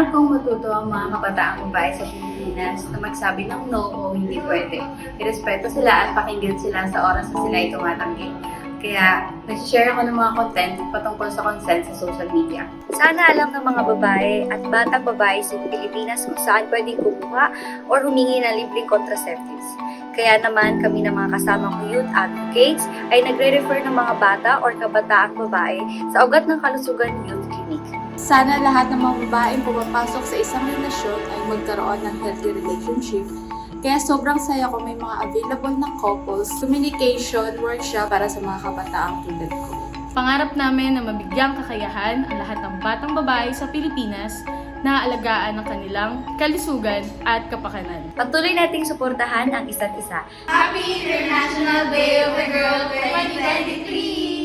Pangarap kong matuto ang mga kabataang babae sa Pilipinas na magsabi ng no o hindi pwede. Irespeto sila at pakinggan sila sa oras na sila ay tumatanggi. Kaya, nag-share ako ng mga content patungkol sa consent sa social media. Sana alam ng mga babae at batang babae sa Pilipinas kung saan pwedeng kumuha or humingi ng libreng contraceptives. Kaya naman kami ng mga kasama kong youth advocates ay nagre-refer ng mga bata or kabataang babae sa Ugat ng Kalusugan Youth Clinic. Sana lahat ng mga babaeng pumapasok sa isang relasyon ay magkaroon ng healthy relationship. Kaya sobrang saya ko may mga available na couples communication workshop para sa mga kabataang tulad ko. Pangarap namin na mabigyang kakayahan ang lahat ng batang babae sa Pilipinas na alagaan ang kanilang kalusugan at kapakanan. Patuloy nating suportahan ang isa't isa. Happy International Day of the Girl 2023!